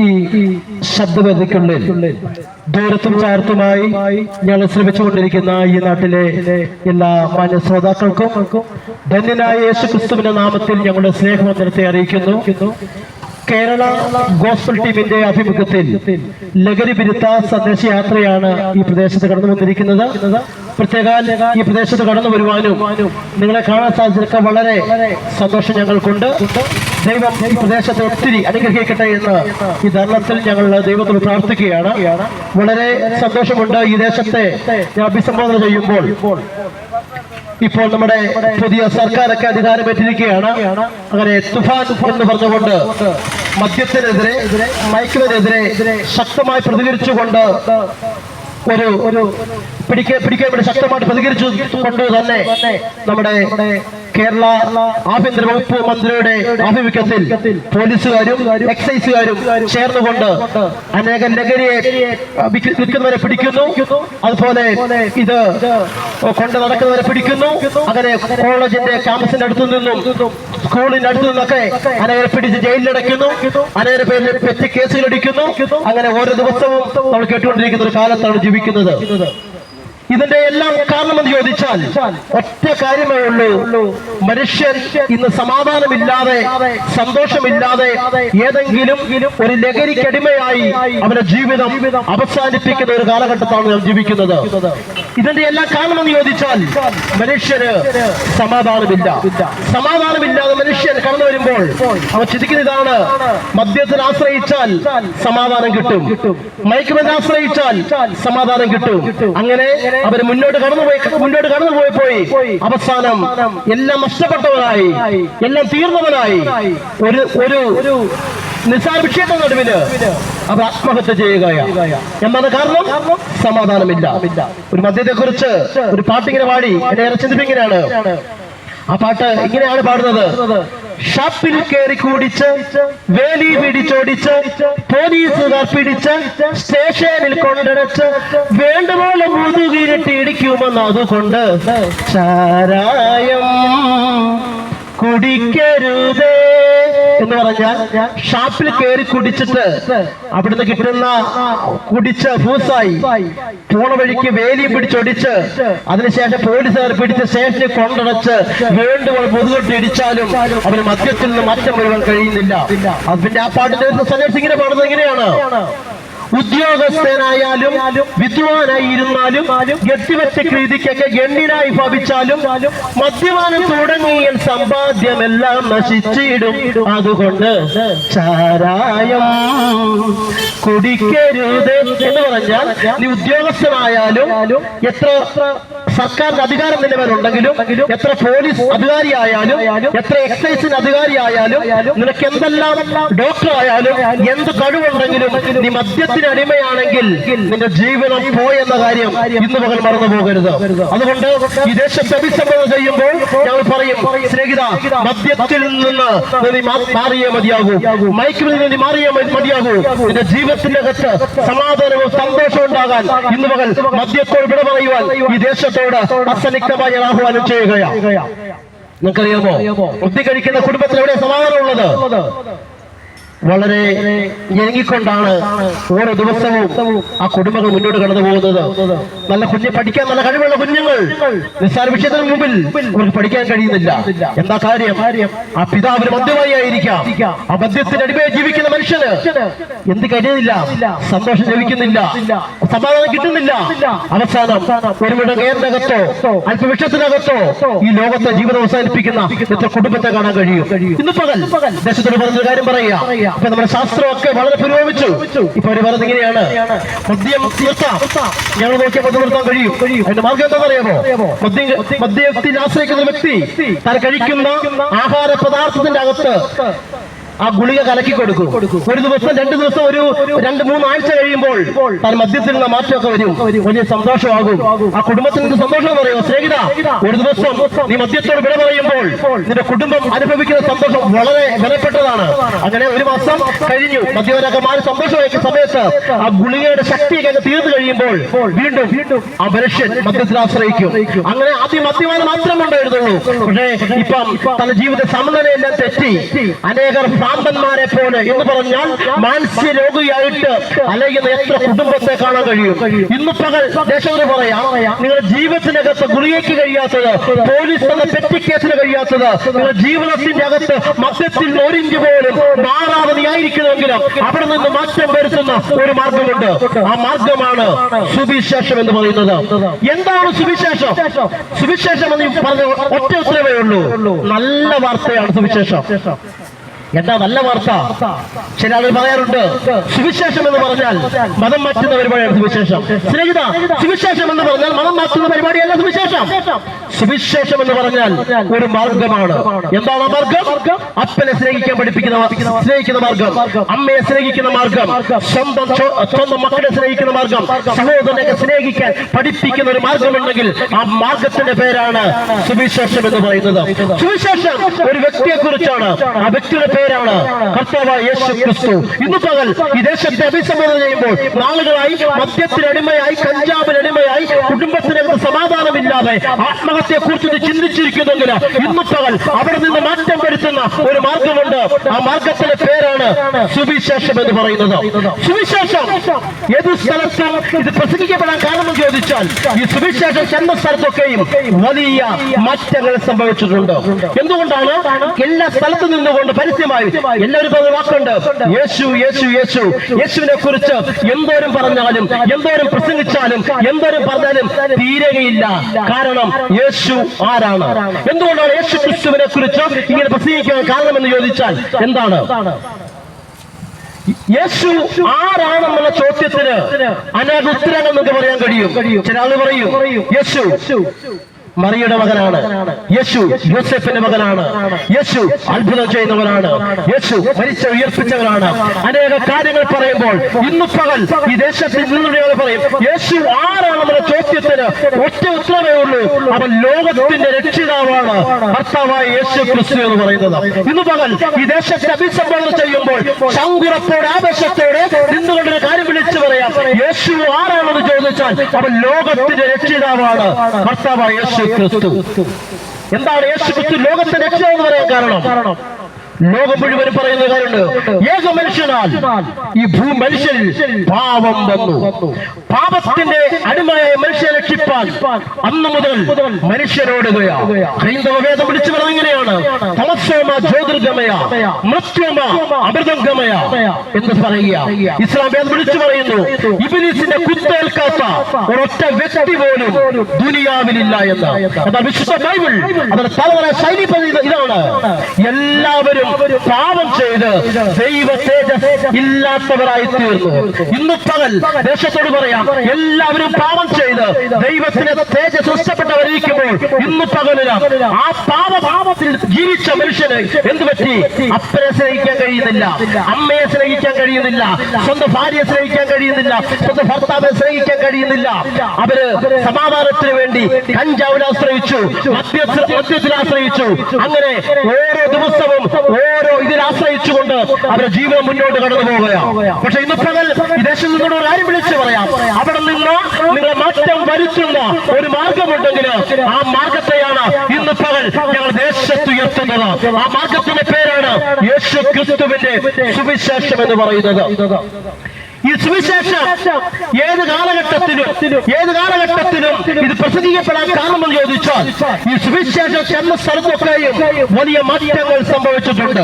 ഈ ശബ്ദവേദിക്കുള്ളിൽ ദൂരത്തും ചാർത്തുമായി ഞങ്ങൾ ശ്രമിച്ചുകൊണ്ടിരിക്കുന്ന ഈ നാട്ടിലെ എല്ലാ മാന്യ ശ്രോതാക്കൾക്കും ധന്യനായ യേശു ക്രിസ്തുവിന്റെ നാമത്തിൽ ഞങ്ങളുടെ സ്നേഹവന്ദനത്തെ അറിയിക്കുന്നു. കേരള ഗോസ്ബൽ ടീമിന്റെ ആഭിമുഖ്യത്തിൽ ലഹരി വിരുദ്ധ സന്ദേശയാത്രയാണ് ഈ പ്രദേശത്ത് കടന്നു വന്നിരിക്കുന്നത്. പ്രത്യേക ഈ പ്രദേശത്ത് കടന്നു വരുവാനും നിങ്ങളെ കാണാൻ സാധിച്ചതൊക്കെ വളരെ സന്തോഷം ഞങ്ങൾക്കുണ്ട്. ദൈവം ഈ പ്രദേശത്തെ ഒത്തിരി അനുഗ്രഹിക്കട്ടെ എന്ന് ഈ ധർമ്മത്തിൽ ഞങ്ങൾ ദൈവത്തോട് പ്രാർത്ഥിക്കുകയാണ്. വളരെ സന്തോഷമുണ്ട്. ഈ ദേശത്തെ ഞാൻ അഭിസംബോധന ചെയ്യുമ്പോൾ ഇപ്പോൾ നമ്മുടെ പുതിയ സർക്കാരൊക്കെ അധികാരമേറ്റിരിക്കുകയാണ്. അങ്ങനെ തുഫാൻ എന്ന് പറഞ്ഞുകൊണ്ട് മദ്യത്തിനെതിരെ മയക്കുമതിനെതിരെ ശക്തമായി പ്രതികരിച്ചുകൊണ്ട് ഒരു പിടിക്കാൻ വേണ്ടി ശക്തമായിട്ട് പ്രതികരിച്ചു കൊണ്ട് തന്നെ നമ്മുടെ കേരള ആഭ്യന്തര വകുപ്പ് മന്ത്രിയുടെ ആഭിമുഖ്യത്തിൽ പോലീസുകാരും എക്സൈസുകാരും ചേർന്നുകൊണ്ട് അനേകം ലഹരിയെ വിൽക്കുന്നവരെ പിടിക്കുന്നു. അതുപോലെ ഇത് കൊണ്ട് നടക്കുന്നവരെ പിടിക്കുന്നു. അങ്ങനെ കോളേജിന്റെ ക്യാമ്പസിന്റെ അടുത്തു നിന്നും സ്കൂളിന്റെ അടുത്തു നിന്നൊക്കെ അനേകം പിടിച്ച് ജയിലിലടയ്ക്കുന്നു. അനേകം പേരിൽ പെറ്റ് കേസുകളടിക്കുന്നു. അങ്ങനെ ഓരോ ദിവസവും നമ്മൾ കേട്ടുകൊണ്ടിരിക്കുന്ന ഒരു കാലത്താണ് ജീവിക്കുന്നത്. ഇതിന്റെ എല്ലാം കാരണമെന്ന് ചോദിച്ചാൽ ഒറ്റ കാര്യമേ ഉള്ളൂ. മനുഷ്യൻ ഇന്ന് സമാധാനമില്ലാതെ സന്തോഷമില്ലാതെ ഏതെങ്കിലും ഒരു ലഹരിക്കടിമയായി അവന്റെ ജീവിതം അവസാനിപ്പിക്കുന്ന ഒരു കാലഘട്ടത്താണ് നാം ജീവിക്കുന്നത്. ഇതിന്റെ എല്ലാം കാരണമെന്ന് ചോദിച്ചാൽ മനുഷ്യന് സമാധാനമില്ലാതെ മനുഷ്യൻ കടന്നു വരുമ്പോൾ അവൻ ചിന്തിക്കുന്ന ഇതാണ്: മദ്യത്തിന് ആശ്രയിച്ചാൽ സമാധാനം കിട്ടും, മയക്കുമരുന്ന് ആശ്രയിച്ചാൽ സമാധാനം കിട്ടും. അങ്ങനെ അവർ മുന്നോട്ട് കടന്നുപോയി അവസാനം എല്ലാം നഷ്ടപ്പെട്ടവനായി, എല്ലാം തീർന്നവനായി, ഒരു നിസ്സാര വിഷയത്തിന്റെ നടുവില് അവർ ആത്മഹത്യ ചെയ്യുകയാണ്. എന്താണ് കാരണം? സമാധാനമില്ല. ഒരു മദ്യത്തെ കുറിച്ച് ഒരു പാട്ടിങ്ങനെ പാടി എന്നെ ഏറെ ചിന്തിപ്പിങ്ങനെയാണ്. ആ പാട്ട് ഇങ്ങനെയാണ് പാടുന്നത്: ഷാപ്പിൽ കയറി കൂടിച്ച് വേലി പിടിച്ചോടിച്ച് പോലീസുകാർ പിടിച്ച് സ്റ്റേഷനിൽ കൊണ്ടടച്ച് വേണ്ടുപോലെ മുതുകിരിട്ട് ഇടിക്കുമെന്ന് അതുകൊണ്ട് ചാരായം കുടിക്കരുതേ എന്ന് പറഞ്ഞാൽ ഷാപ്പിൽ കയറി കുടിച്ചിട്ട് അവിടുന്ന് കിട്ടുന്ന കുടിച്ച ഭൂസായി പോണ വഴിക്ക് വേലി പിടിച്ചൊടിച്ച് അതിനുശേഷം പോലീസുകാർ പിടിച്ച് സ്റ്റേഷനിൽ കൊണ്ടടച്ച് വേണ്ടുമ്പോൾ മുതുകൊട്ട് ഇടിച്ചാലും അവന് മദ്യത്തിൽ നിന്ന് മാറ്റം വരുവാൻ കഴിയുന്നില്ല. അതിന്റെ ആ പാട്ടിന്റെ സന്ദേശം ഇങ്ങനെ പാടുന്നത് എങ്ങനെയാണ്: ഉദ്യോഗസ്ഥനായാലും വിദ്വാനായിരുന്നാലും ഗത്തിവെച്ച കൃതിക്കൊക്കെ ഗണ്യനായി ഭവിച്ചാലും മദ്യപാനം തുടങ്ങിയാൽ സമ്പാദ്യമെല്ലാം നശിച്ചിടും. അതുകൊണ്ട് ചാരായം കുടിക്കരുത് എന്ന് പറഞ്ഞാൽ നീ ഉദ്യോഗസ്ഥനായാലും എത്ര സർക്കാരിന്റെ അധികാരം നിന്റെ മേലുണ്ടെങ്കിലും, എത്ര പോലീസ് അധികാരിയായാലും, എത്ര എക്സൈസിന് അധികാരിയായാലും, നിനക്ക് എന്തെല്ലാം ഡോക്ടർ ആയാലും, എന്ത് കഴിവുണ്ടെങ്കിലും നീ മദ്യത്തിന് അടിമയാണെങ്കിൽ നിന്റെ ജീവിതം പോയെന്ന കാര്യം ഇന്ന് പകൽ മറന്നു പോകരുത്. അതുകൊണ്ട് ഈ ദേശത്തെ അഭിസംബോധന ചെയ്യുമ്പോൾ ഞങ്ങൾ പറയും: സ്നേഹിത, മദ്യത്തിൽ നിന്ന് നീ മാറിയേ മതിയാകൂ, മയക്കുമരുന്നിൽ നീ മാറിയേ മതിയാകൂ. നിന്റെ ജീവിതത്തിന്റെ അകത്ത് സമാധാനവും സന്തോഷവും ഉണ്ടാകാൻ ഇന്ന് പകൽ മദ്യത്തോട് വിട പറയുവാൻ ഈ ദേശത്തോട് അസന്നിഗ്ധമായി ആഹ്വാനം ചെയ്യുകയാണ്. നിങ്ങൾക്കറിയാമോ, ബുദ്ധി കഴിക്കുന്ന കുടുംബത്തിൽ എവിടെ സമാധാനമുള്ളത്? വളരെ ഞെരുങ്ങിക്കൊണ്ടാണ് ഓരോ ദിവസവും ആ കുടുംബങ്ങൾ മുന്നോട്ട് കടന്നു പോകുന്നത്. നല്ല പഠിക്കാൻ നല്ല കഴിവുള്ള കുഞ്ഞുങ്ങൾ നിസ്സാര വിഷയത്തിന് മുമ്പിൽ അവർക്ക് പഠിക്കാൻ കഴിയുന്നില്ല. എന്താ കാര്യം? ആ പിതാവിന് മദ്യമായി ആയിരിക്കാം. ആ മദ്യത്തിന് അടിമയായി ജീവിക്കുന്ന മനുഷ്യന് എന്ത് കഴിയുന്നില്ല, സന്തോഷം ലഭിക്കുന്നില്ല, സമാധാനം കിട്ടുന്നില്ല. അവസാനം ഒരു ഗേറിനകത്തോ അല്പവിഷത്തിനകത്തോ ഈ ലോകത്തെ ജീവിതം അവസാനിപ്പിക്കുന്ന എത്ര കുടുംബത്തെ കാണാൻ കഴിയും. ഇന്ന് പകൽ ദേശത്തോട് പറഞ്ഞൊരു കാര്യം പറയാം. ഇപ്പൊ നമ്മുടെ ശാസ്ത്രമൊക്കെ വളരെ പുരോഗമിച്ചു. ഇപ്പൊ അവര് പറയുന്നത് ഇങ്ങനെയാണ്: മദ്യം നിർത്താം, ഞങ്ങൾ നോക്കിയാൽ മദ്യം നിർത്താൻ കഴിയും. അതിന്റെ മാർഗം എന്താണെന്നറിയാമോ? മദ്യത്തിൽ ആശ്രയിക്കുന്ന വ്യക്തി താൻ കഴിക്കുന്ന ആഹാര പദാർത്ഥത്തിന്റെ അകത്ത് ആ ഗുളിക കലക്കി കൊടുക്കും. ഒരു ദിവസം 2 ദിവസം ഒരു 2-3 ആഴ്ച കഴിയുമ്പോൾ താൻ മദ്യത്തിൽ നിന്ന് മാറ്റമൊക്കെ വരും. വലിയ സന്തോഷമാകും. ആ കുടുംബത്തിൽ നിന്ന് സന്തോഷം എന്ന് പറയുമോ സ്നേഹിത? ഒരു ദിവസം നീ മദ്യത്തോട് വിട പറയുമ്പോൾ നിന്റെ കുടുംബം അനുഭവിക്കുന്ന സന്തോഷം വളരെ വിലപ്പെട്ടതാണ്. അങ്ങനെ 1 മാസം കഴിഞ്ഞു, മദ്യവരൊക്കെ മാറി സന്തോഷമായിരിക്കും സമയത്ത് ആ ഗുളികയുടെ ശക്തിയൊക്കെ അങ്ങ് തീർന്നു കഴിയുമ്പോൾ വീണ്ടും ആ മനുഷ്യൻ മദ്യത്തിൽ ആശ്രയിക്കും. അങ്ങനെ ആദ്യം മദ്യപാനം മാത്രമേ ഉണ്ടായിരുന്നുള്ളൂ. പക്ഷേ ഇപ്പം തന്റെ ജീവിത സമനിലയെല്ലാം തെറ്റി അനേകർ ഭ്രാന്തന്മാരെ പോലെ എന്ന് പറഞ്ഞാൽ മാനസിക രോഗിയായിട്ട് അലയുന്ന എത്ര കുടുംബത്തെ കാണാൻ കഴിയും. ഇന്ന് പകൽ ദേശത്തിന് പറയാം, നിങ്ങളുടെ ജീവിതത്തിനകത്ത് ഗുളികയ്ക്ക് കഴിയാത്തത്, പോലീസ് എന്ന പെറ്റി കേസിന് കഴിയാത്തത്, നിങ്ങളുടെ ജീവിതത്തിന്റെ അകത്ത് മദ്യത്തിൽ 1 ഇഞ്ച് പോലും മാറാതെ നീയായിരിക്കണമെങ്കിലും അവിടെ നിന്ന് മാറ്റം വരുത്തുന്ന ഒരു മാർഗമുണ്ട്. ആ മാർഗമാണ് സുവിശേഷം എന്ന് പറയുന്നത്. എന്താണ് സുവിശേഷം? സുവിശേഷം എന്ന് പറഞ്ഞ ഒറ്റ ഉത്തരവേ ഉള്ളൂ, നല്ല വാർത്തയാണ് സുവിശേഷം. എന്താ നല്ല വാർത്ത? ചില ആളുകൾ പറയാറുണ്ട് സുവിശേഷം എന്ന് പറഞ്ഞാൽ മതം മാറ്റുന്ന പരിപാടിയാണ് സുവിശേഷം. സ്നേഹിത, സുവിശേഷം എന്ന് പറഞ്ഞാൽ മതം മാറ്റുന്ന പരിപാടിയല്ല സുവിശേഷം. സുവിശേഷം എന്ന് പറഞ്ഞാൽ ഒരു മാർഗമാണ്. എന്താണ് ആ മാർഗം? അപ്പനെ സ്നേഹിക്കാൻ സ്നേഹിക്കുന്ന മാർഗം, അമ്മയെ സ്നേഹിക്കുന്ന മാർഗം, സ്വന്തം മക്കളെ സ്നേഹിക്കുന്ന മാർഗം, സഹോദരനെ സ്നേഹിക്കാൻ പഠിപ്പിക്കുന്ന ഒരു മാർഗമുണ്ടെങ്കിൽ ആ മാർഗത്തിന്റെ പേരാണ് സുവിശേഷം എന്ന് പറയുന്നത്. സുവിശേഷം ഒരു വ്യക്തിയെ കുറിച്ചാണ്. ആ വ്യക്തിയുടെ പേരാണ് കർത്താവായ യേശു ക്രിസ്തു. ഇന്ന് പകൽ ഈ ദേശത്തെ അഭിസംബോധന ചെയ്യുമ്പോൾ നാളുകളായി മദ്യത്തിനടിമയായി, കഞ്ചാവിനടിമയായി, കുടുംബത്തിനകത്ത് സമാധാനമില്ലാതെ ആത്മഹത്യയെ കുറിച്ച് ചിന്തിച്ചിരിക്കുന്നെങ്കിൽ ഇന്ന് പകൽ അവിടെ നിന്ന് മാറ്റം വരുത്തുന്ന ഒരു മാർഗമുണ്ട്. ആ മാർഗത്തിന്റെ പേരാണ് സുവിശേഷം എന്ന് പറയുന്നത്. സുവിശേഷം ഏത് സ്ഥലത്തും ഇത് പ്രസംഗിക്കപ്പെടാൻ കാരണം ചോദിച്ചാൽ ഈ സുവിശേഷം ചെന്ന സ്ഥലത്തൊക്കെയും വലിയ മാറ്റങ്ങൾ സംഭവിച്ചിട്ടുണ്ട്. എന്തുകൊണ്ടാണ്? എല്ലാ സ്ഥലത്തു നിന്നുകൊണ്ട് പരസ്യമായി എല്ലാവരും പറഞ്ഞ വാക്കുണ്ട് യേശു യേശു യേശു. യേശുവിനെ കുറിച്ച് എന്തോരം പറഞ്ഞാലും, എന്തോരം പ്രസംഗിച്ചാലും, എന്തോരം പറഞ്ഞാലും തീരുകയില്ല. കാരണം യേശു ആരാണ്? എന്തുകൊണ്ടാണ് യേശു ക്രിസ്തുവിനെ കുറിച്ച് ഇങ്ങനെ പ്രസംഗിക്കാൻ കാരണമെന്ന് ചോദിച്ചാൽ എന്താണ്? യേശു ആരാണെന്നുള്ള ചോദ്യത്തിന് അനേക ഉത്തരങ്ങൾ നമുക്ക് പറയാൻ കഴിയും. ചില ആള് പറയും യേശു മറിയുടെ മകനാണ്, യേശു യോസേഫിന്റെ മകനാണ്, യേശു അത്ഭുതം ചെയ്യുന്നവനാണ്, യേശു മരിച്ച ഉയർപ്പിച്ചവനാണ്. അനേക കാര്യങ്ങൾ പറയുമ്പോൾ ഇന്ന് പകൽ ഈ ദേശത്തിൽ നിന്നുള്ളവർ പറയും യേശു ആരാണെന്നുള്ള ചോദ്യത്തിന് ഒറ്റ ഉത്തരവേ ഉള്ളൂ, അവൻ ലോകത്തിന്റെ രക്ഷിതാവാണ്, കർത്താവായ യേശു ക്രിസ്തു എന്ന് പറയുന്നത്. ഇന്ന് പകൽ ഈ ദേശത്തെ അഭിസംബോധന ചെയ്യുമ്പോൾ ശങ്കുറപ്പോടെ ആവേശത്തോടെ നിന്നുകൊണ്ടൊരു കാര്യം വിളിച്ചു പറയാം, യേശു ആരാണെന്ന് ചോദിച്ചാൽ അവൻ ലോകത്തിന്റെ രക്ഷിതാവാണ്, കർത്താവായ യേശു ക്രിസ്തു. എന്താണ് യേശു ക്രിസ്തു ലോകത്തെ രക്ഷ എന്ന് പറയാൻ കാരണം? ലോകം മുഴുവൻ പറയുന്ന കാര്യമുണ്ട്, ഏക മനുഷ്യനാൽ ഈ മനുഷ്യരിൽ പാപം വന്നു. പാപത്തിന്റെ അടിമയായ മനുഷ്യനെ രക്ഷിപ്പാൻ അന്ന് മുതൽ മനുഷ്യരോടുകയാ. ഹൈന്ദവ വേദം വിളിച്ചു പറയുന്നത് ഇങ്ങനെയാണ്, തമസ്സോമ ജ്യോതിർഗമയ മൃത്യോമ അമൃതംഗമയ എന്ന് പറയുക. ഇസ്ലാം വേദം വിളിച്ചു പറയുന്നു ഇബ്ലീസിന്റെ കുത്തേൽക്കാത്ത ഒരൊറ്റ വ്യക്തി പോലും ദുനിയാവിലില്ല എന്ന്. എന്നാൽ വിശുദ്ധ ബൈബിൾ അതിന്റെ തലവര ശൈലി ഇതാണ്, എല്ലാവരും പാപം ചെയ്ത് ദൈവ തേജസ് ഇല്ലാത്തവരായി തീർന്നു. ഇന്ന് പകൽ ദേശത്തോട് പറയാം, എല്ലാവരും പാപം ചെയ്ത് ദൈവത്തിന് തേജസ് നഷ്ടപ്പെട്ടവരിക്കുമ്പോൾ ഇന്ന് പകലിന് ആ പാപത്തിൽ ജീവിച്ച മനുഷ്യന് എന്ത് പറ്റി? അപ്പനെ സ്നേഹിക്കാൻ കഴിയുന്നില്ല, അമ്മയെ സ്നേഹിക്കാൻ കഴിയുന്നില്ല, സ്വന്തം ഭാര്യയെ സ്നേഹിക്കാൻ കഴിയുന്നില്ല, സ്വന്തം ഭർത്താവിനെ സ്നേഹിക്കാൻ കഴിയുന്നില്ല. അവര് സമാധാനത്തിന് വേണ്ടി കഞ്ചാവിനെ ആശ്രയിച്ചു, മദ്യത്തിൽ ആശ്രയിച്ചു. അങ്ങനെ ഓരോ ദിവസവും ഓരോ ഇതിൽ ആശ്രയിച്ചുകൊണ്ട് അവരുടെ ജീവിതം മുന്നോട്ട് കടന്നു പോവുകയാണ്. പക്ഷെ ഇന്ന് പകൽ ഈ ദേശത്ത് നിന്നോട് ഒരു കാര്യം വിളിച്ചു പറയാം, അവിടെ നിന്ന് നിങ്ങളെ മാറ്റം വരുത്തുന്ന ഒരു മാർഗമുണ്ടെങ്കിൽ ആ മാർഗത്തെയാണ് ഇന്ന് പകൽ ഞങ്ങൾ ദേശത്തുയർത്തുന്നത്. ആ മാർഗത്തിന്റെ പേരാണ് യേശു ക്രിസ്തുവിന്റെ സുവിശേഷം എന്ന് പറയുന്നത്. ഈ സുവിശേഷം ഏത് കാലഘട്ടത്തിലും ഇത് പ്രസിദ്ധീകരിക്കപ്പെടാൻ കാരണമെന്ന് ചോദിച്ചാൽ ഈ സുവിശേഷം ചെന്ന സ്ഥലത്തൊക്കെയും വലിയ മാറ്റങ്ങൾ സംഭവിച്ചിട്ടുണ്ട്.